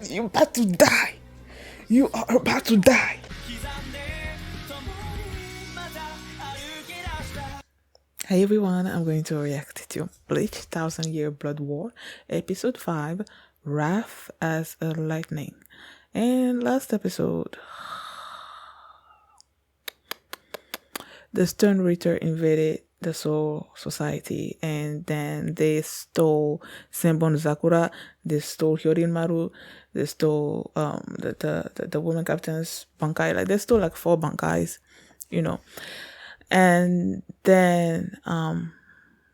You about to die. You are about to die. Hey everyone, I'm going to react to Bleach 1000 Year Blood War, Episode 5, Wrath as a Lightning. And last episode, the Stone Reader invaded the Soul Society and then they stole Senbon Sakura, they stole Hyorin Maru, they stole the woman captain's bankai, like they stole like 4 bankais, you know. And then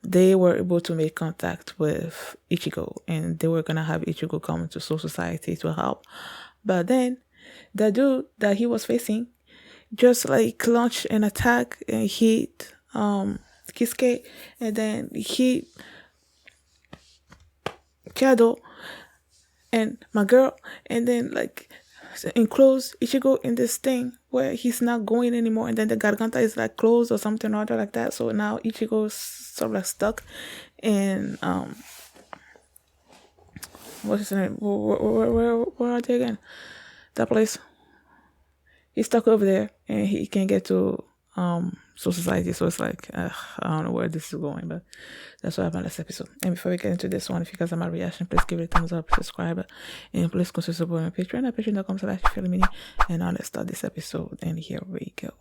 they were able to make contact with Ichigo and they were gonna have Ichigo come to Soul Society to help. But then the dude that he was facing just like launched an attack and hit Kisuke, and then he Kado and my girl, and then like enclose Ichigo in this thing where he's not going anymore, and then the garganta is like closed or something or other like that. So now Ichigo's sort of like stuck in what's his name? Where are they again? That place. He's stuck over there and he can't get to Soul Society. So it's like I don't know where this is going, but that's what happened last episode. And before we get into this one, if you guys have my reaction, please give it a thumbs up, subscribe, and please consider supporting my Patreon at patreon.com/mini. And now let's start this episode. And here we go.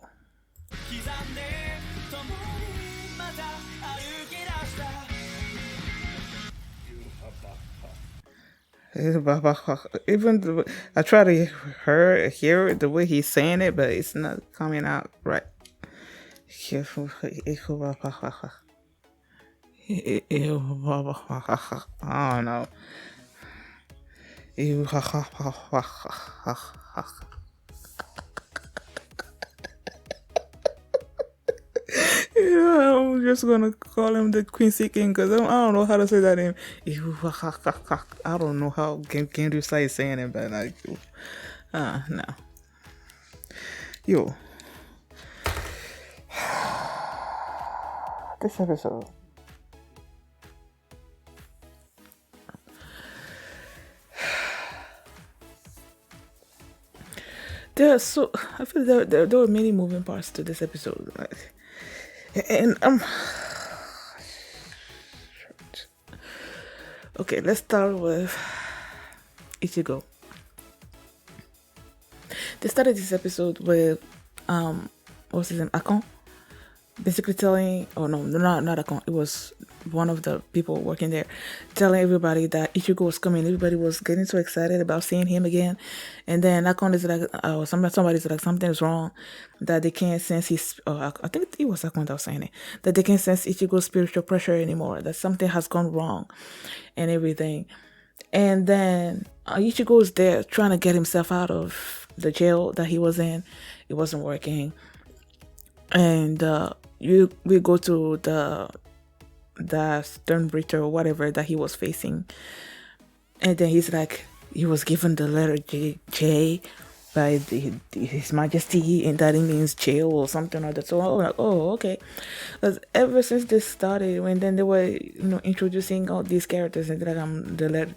Even I try to hear the way he's saying it, but it's not coming out right. I don't know. I'm just gonna call him the Quincy King because I don't know how to say that name. I don't know how Gendu Sai is saying it, but like, no. Yo. This episode. I feel there were many moving parts to this episode. Like, and okay, let's start with Ichigo. They started this episode with what's his name, Akon, basically telling, oh no, not Akon, it was one of the people working there, telling everybody that Ichigo was coming. Everybody was getting so excited about seeing him again, and then Akon is like, somebody's like, something is wrong, that they can't sense his. I think it was Akon that was saying it, that they can't sense Ichigo's spiritual pressure anymore. That something has gone wrong, and everything. And then Ichigo is there trying to get himself out of the jail that he was in. It wasn't working, and we go to the stern breacher or whatever that he was facing, and then he's like, he was given the letter J by His Majesty, and that it means jail or something like that. So I'm like, oh, okay. Because ever since this started, when then they were introducing all these characters, and like the letter,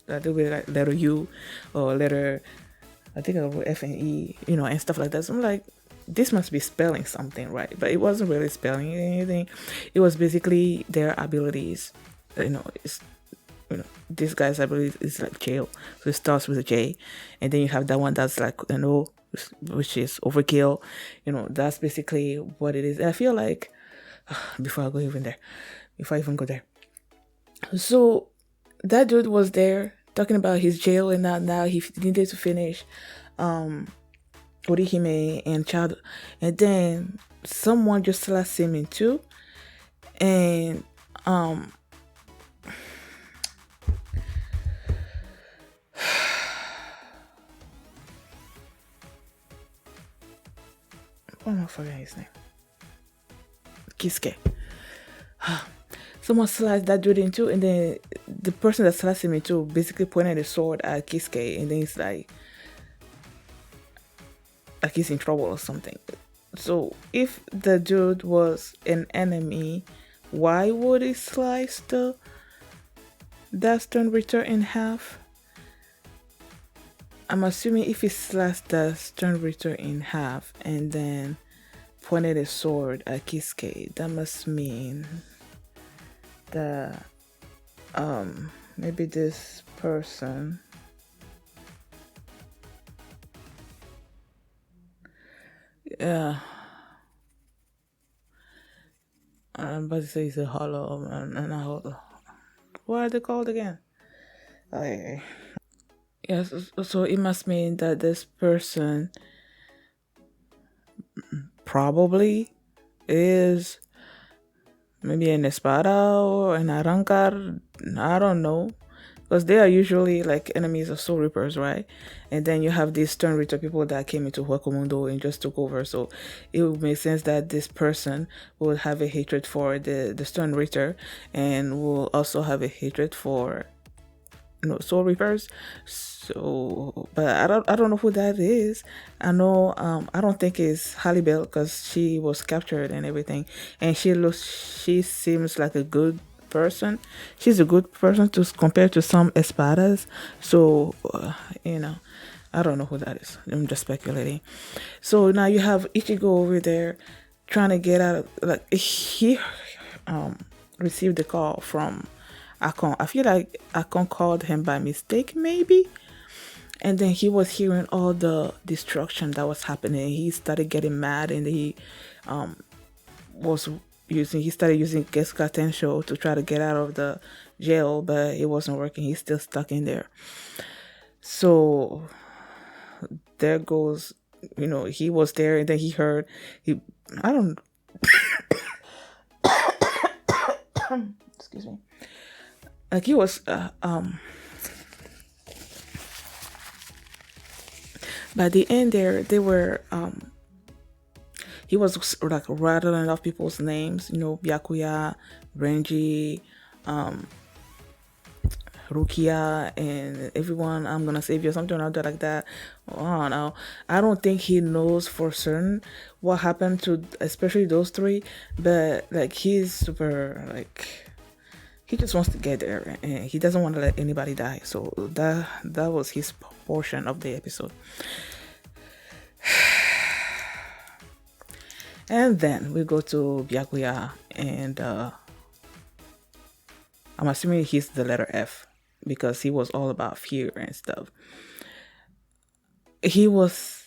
they were like letter U or letter, I think F and E, and stuff like that. So I'm like, this must be spelling something, right? But it wasn't really spelling anything. It was basically their abilities. It's this guy's ability is like jail. So it starts with a J, and then you have that one that's like an O, which is overkill. That's basically what it is. And I feel like before I even go there. So that dude was there talking about his jail, and now he needed to finish Orihime and Child, and then someone just slapped him in two, and what am I forgetting his name? Kisuke. Someone slashed that dude in two, and then the person that slashed him in two basically pointed a sword at Kisuke, and then he's like he's in trouble or something. So if the dude was an enemy, why would he slice that stone return in half? I'm assuming if he slashed the Stern Ritter in half and then pointed a sword at Kisuke, that must mean that maybe this person, yeah, I'm about to say it's a hollow and a hollow. What are they called again? I Yes, so it must mean that this person probably is maybe an espada or an arrancar. I don't know. Because they are usually like enemies of Soul Reapers, right? And then you have these Stern Reaper people that came into Huacomundo and just took over. So it would make sense that this person will have a hatred for the Stern Reaper and will also have a hatred for Soul Reapers. So, but I don't know who that is. I know I don't think it's Hallibel because she was captured and everything, and she seems like a good person. She's a good person to compare to some espadas. So I don't know who that is. I'm just speculating. So now you have Ichigo over there trying to get out of, like, he received the call from Akon. I feel like Akon called him by mistake, maybe. And then he was hearing all the destruction that was happening. He started getting mad, and was he started using Gesuka Tensho to try to get out of the jail, but it wasn't working. He's still stuck in there. So there goes, he was there, and then he heard, I don't, excuse me, like he was, by the end there, they were, he was like rattling off people's names, Byakuya, Renji, Rukia, and everyone. I'm gonna save you, something like that. I don't know. I don't think he knows for certain what happened to especially those three, but like he's super like he just wants to get there and he doesn't want to let anybody die. So that was his portion of the episode. And then we go to Byakuya, and I'm assuming he's the letter F because he was all about fear and stuff. He was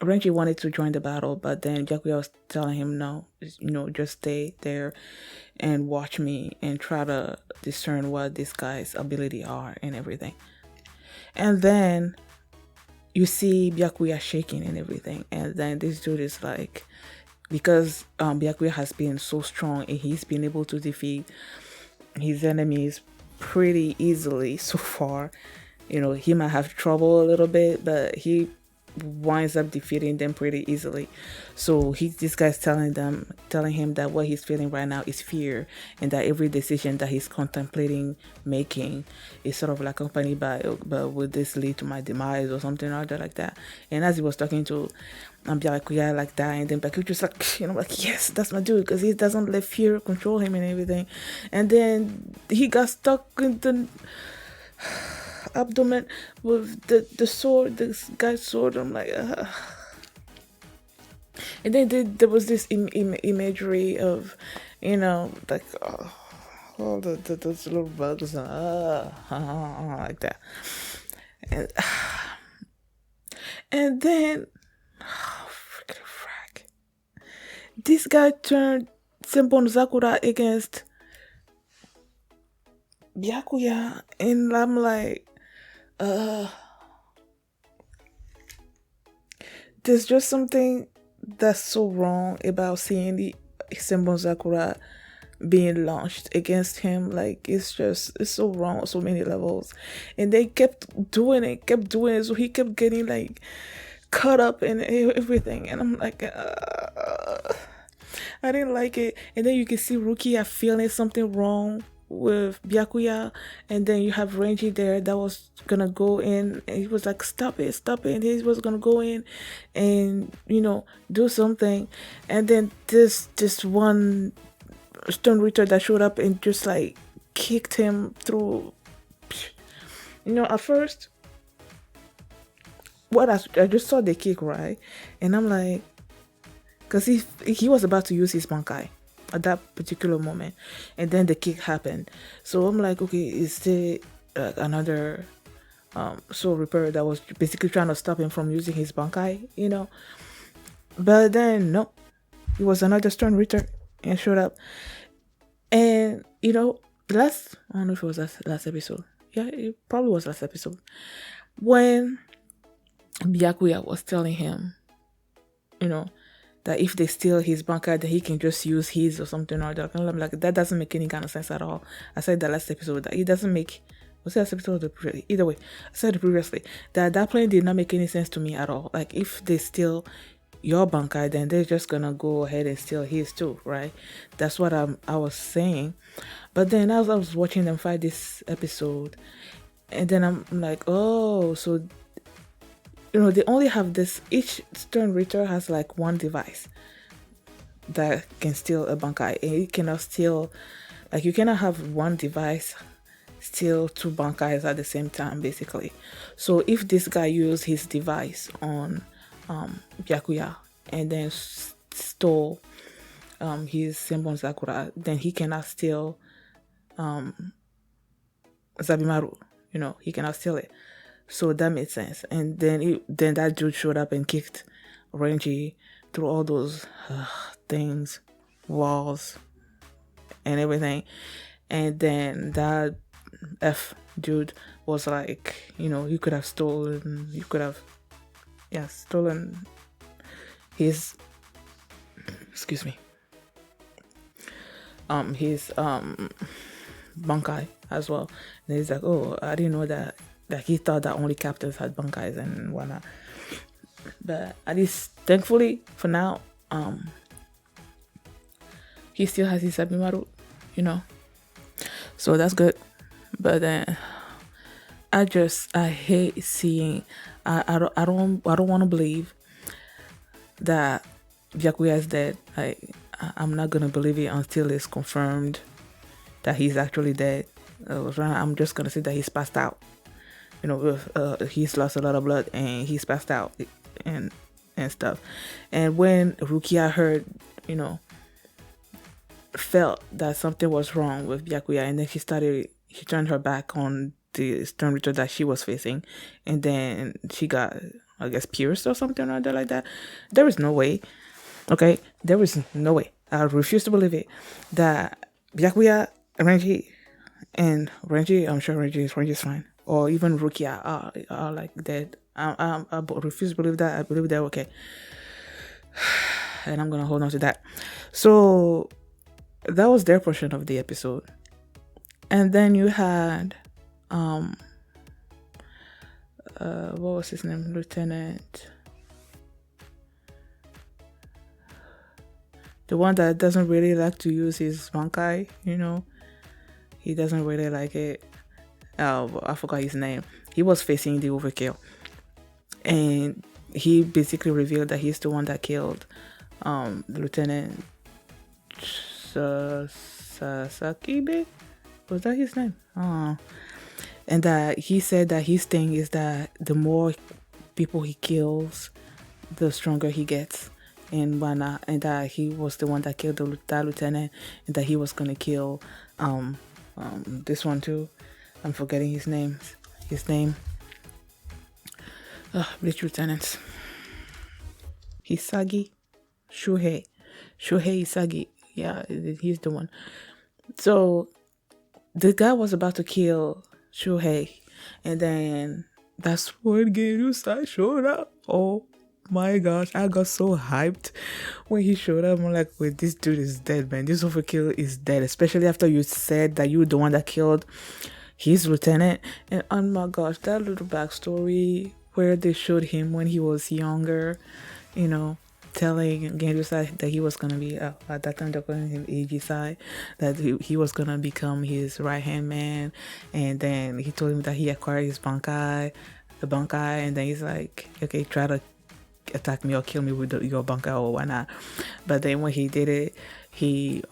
Renji wanted to join the battle, but then Byakuya was telling him no, just stay there and watch me and try to discern what this guy's ability are and everything. And then you see Byakuya shaking and everything, and then this dude is like, because Byakuya has been so strong and he's been able to defeat his enemies pretty easily so far. He might have trouble a little bit, but he winds up defeating them pretty easily. So this guy's telling him that what he's feeling right now is fear, and that every decision that he's contemplating making is sort of like accompanied by, but would this lead to my demise or something like that. And as he was talking to Byakuya like that, and then Byakuya just like yes, that's my dude, because he doesn't let fear control him and everything. And then he got stuck in the abdomen with the sword, this guy's sword. I'm like, and then there was this imagery of, like all those little bugs and like that, and then freaking frack, this guy turned Senbon Zakura against Byakuya, and I'm like, there's just something that's so wrong about seeing the Senbon Zakura being launched against him. Like, it's so wrong on so many levels. And they kept doing it, so he kept getting like caught up in everything. And I'm like, I didn't like it. And then you can see Rukia feeling something wrong with Byakuya, and then you have Renji there that was gonna go in, and he was like, stop it, and he was gonna go in and do something, and then this one Stone Ritter that showed up and just like kicked him through At first, I just saw the kick, right? And I'm like, because he was about to use his bankai at that particular moment, and then the kick happened. So I'm like, okay, is there another soul reaper that was basically trying to stop him from using his bankai? But then no, it was another stone reaper and showed up. And last, I don't know if it was last episode. Yeah, it probably was last episode when Byakuya was telling him, you know, that if they steal his banker, then he can just use his or something or other. And I'm like, that doesn't make any kind of sense at all. I said that last episode that it doesn't make. Was it last episode or the previous? Either way, I said it previously that plan did not make any sense to me at all. Like if they steal your banker, then they're just gonna go ahead and steal his too, right? That's what I was saying. But then as I was watching them fight this episode, and then I'm like, oh, so they only have this. Each stone reader has like one device that can steal a bankai, and it cannot steal. Like you cannot have one device steal two bankais at the same time, basically. So if this guy used his device on Byakuya and then stole his Senbon Sakura, then he cannot steal Zabimaru. He cannot steal it. So that made sense. And then that dude showed up and kicked Renji through all those things, walls, and everything. And then that F dude was like, you could have stolen his, excuse me, his bankai as well. And he's like, oh, I didn't know that. Like he thought that only captains had bankais and whatnot. But at least, thankfully, for now, he still has his Sabimaru, So that's good. But then I hate seeing. I don't want to believe that Byakuya is dead. I'm not gonna believe it until it's confirmed that he's actually dead. I'm just gonna say that he's passed out. He's lost a lot of blood and he's passed out and stuff. And when Rukia heard, felt that something was wrong with Byakuya, and then she turned her back on the stone reader that she was facing, and then she got, I guess, pierced or something or other like that. There is no way, okay? There is no way. I refuse to believe it that Byakuya, Renji, I'm sure Renji is fine, or even Rukia are like dead. I refuse to believe that. I believe they're okay, and I'm gonna hold on to that. So that was their portion of the episode. And then you had what was his name? Lieutenant, the one that doesn't really like to use his bankai, he doesn't really like it. I forgot his name. He was facing the overkill, and he basically revealed that he's the one that killed the Lieutenant Sasakibe. Was that his name? And that he said that his thing is that the more people he kills, the stronger he gets. And that he was the one that killed that lieutenant, and that he was gonna kill this one too. I'm forgetting his name. Bleach lieutenants. Hisagi, Shuhei Isagi. Yeah, he's the one. So the guy was about to kill Shuhei, and then that's when Genryusai showed up. Oh my gosh, I got so hyped when he showed up. I'm like, wait, this dude is dead, man. This overkill is dead, especially after you said that you were the one that killed his lieutenant. And oh my gosh, that little backstory where they showed him when he was younger, telling Genryusai that he was gonna be at that time they're calling him Eiji-sai, that he was gonna become his right hand man, and then he told him that he acquired his the bankai, and then he's like, okay, try to attack me or kill me with your bankai or whatnot. But then when he did it, he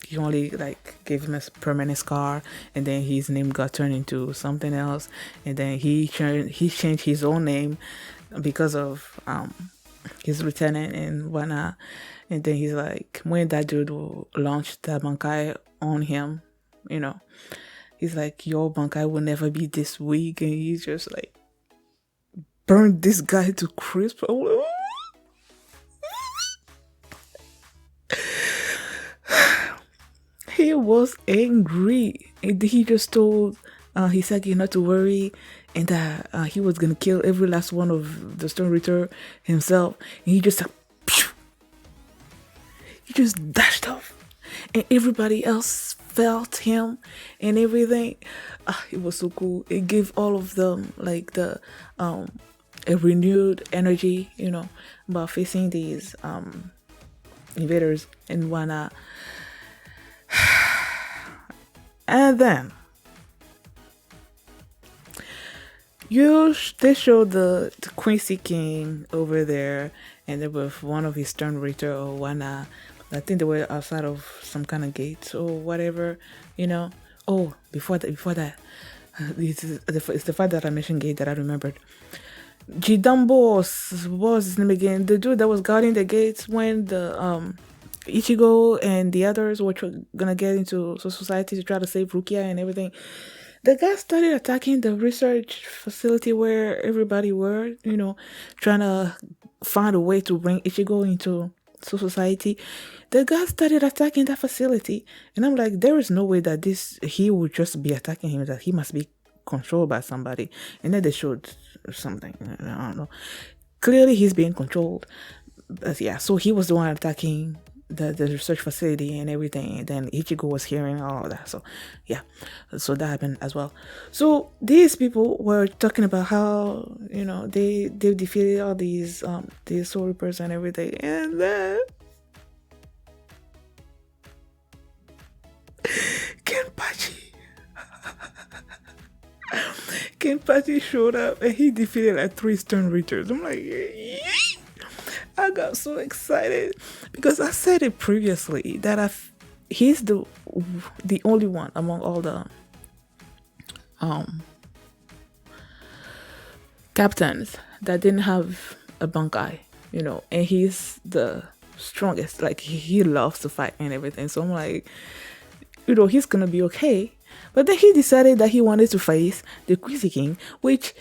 He only like gave him a permanent scar, and then his name got turned into something else, and then he changed his own name because of his lieutenant and whatnot. And then he's like, when that dude launched that bankai on him, you know, he's like, your bankai will never be this weak, and he's just like burned this guy to crisp. He was angry, and he just told Hisagi not to worry, and that he was gonna kill every last one of the Stone Reader himself. And he just like, pew! He just dashed off, and everybody else felt him and everything. It was so cool. It gave all of them like the a renewed energy, about facing these invaders and whatnot. And then they showed the Quincy King over there, and they were one of his Stone Reader or whatnot. I think they were outside of some kind of gate or whatever, Oh, before that, it's the fact that I mentioned gate that I remembered. Jidambo was his name again? The dude that was guarding the gates when the Ichigo and the others were gonna get into society to try to save Rukia and everything. The guy started attacking the research facility where everybody were, trying to find a way to bring Ichigo into society. The guy started attacking that facility, and I'm like, there is no way that he would just be attacking him, that he must be controlled by somebody. And then they showed something, I don't know. Clearly he's being controlled. But yeah, so he was the one attacking the research facility and everything, and then Ichigo was hearing all of that. So yeah, so that happened as well. So these people were talking about how they defeated all these Soul Reapers and everything, and then Kenpachi showed up and he defeated like 3 Stone Reachers. I'm like, I got so excited because I said it previously that he's the only one among all the captains that didn't have a bankai, and he's the strongest. Like he loves to fight and everything. So I'm like, he's gonna be okay. But then he decided that he wanted to face the Quincy King, which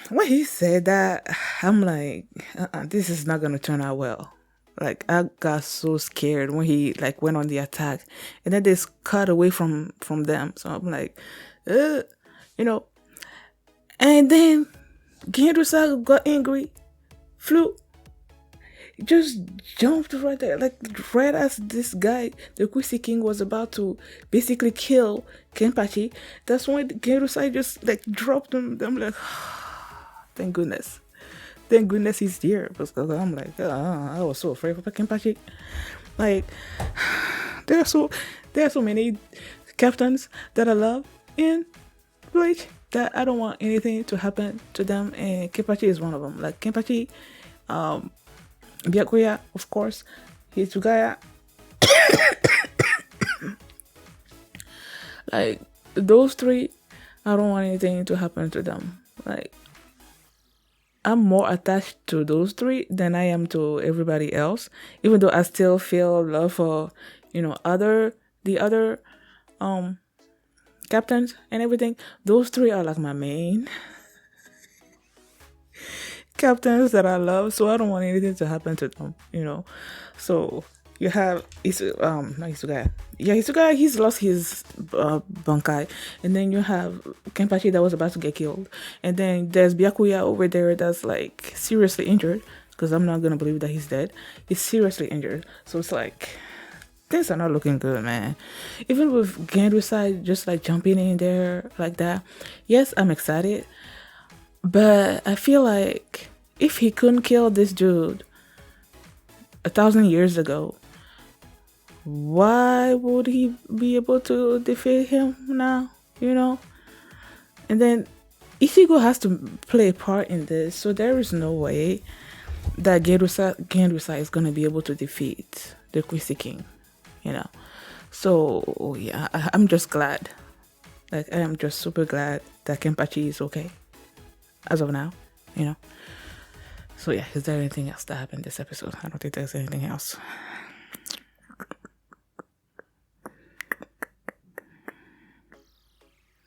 when he said that, I'm like, this is not gonna turn out well. Like I got so scared when he like went on the attack, and then they cut away from them. So I'm like, And then Gendry got angry, flew, just jumped right there, like right as this guy, the Quincy King, was about to basically kill Kenpachi. That's when Gendry just like dropped him. I'm like, thank goodness he's here. Because I'm like, I was so afraid of Kenpachi. Like, there are so many captains that I love in Bleach that I don't want anything to happen to them, and Kenpachi is one of them. Like Kenpachi, Byakuya, of course, Hitsugaya. Like those 3, I don't want anything to happen to them. Like I'm more attached to those 3 than I am to everybody else, even though I still feel love for the other captains and everything. Those 3 are like my main captains that I love, so I don't want anything to happen to them, So you have not Hisugaya. Yeah, Hisugaya, he's lost his bankai, and then you have Kenpachi that was about to get killed, and then there's Byakuya over there that's like seriously injured, because I'm not gonna believe that he's dead. He's seriously injured, so it's like things are not looking good, man. Even with Gendry just like jumping in there like that, yes, I'm excited. But I feel like if he couldn't kill this dude 1,000 years ago, why would he be able to defeat him now? And then Ichigo has to play a part in this, so there is no way that Gendry is going to be able to defeat the Quincy King. you know. So yeah, I'm just glad. Like I am just super glad that Kenpachi is okay as of now, you know. So yeah, is there anything else that happened this episode? I don't think there's anything else.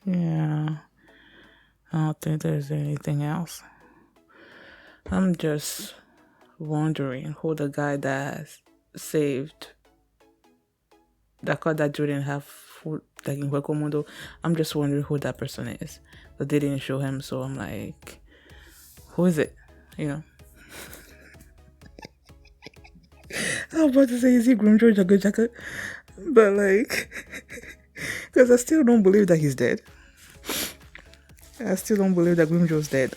Yeah, I don't think there's anything else. I'm just wondering who the guy that saved that caught that dude didn't have food like in Huecomundo. I'm just wondering who that person is. But they didn't show him, so I'm like, who is it? You know. I was about to say, is he Grimjo Jaka? But like, because I still don't believe that he's dead. I still don't believe that Grimjo's dead.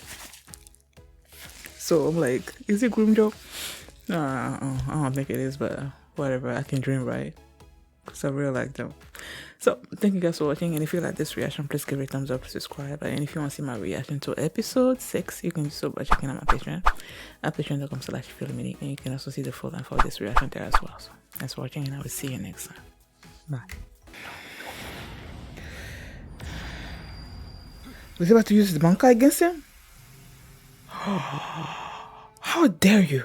So I'm like, is it Grimjo? I don't think it is, but whatever. I can dream, right? Because I really like them. So thank you guys for watching, and if you like this reaction, please give it a thumbs up, subscribe, and if you want to see my reaction to episode 6, you can do so by checking out my Patreon at patreon.com/filmmini, and you can also see the full length of this reaction there as well. So thanks for watching, and I will see you next time. Bye. Was he about to use the bankai against him? How dare you?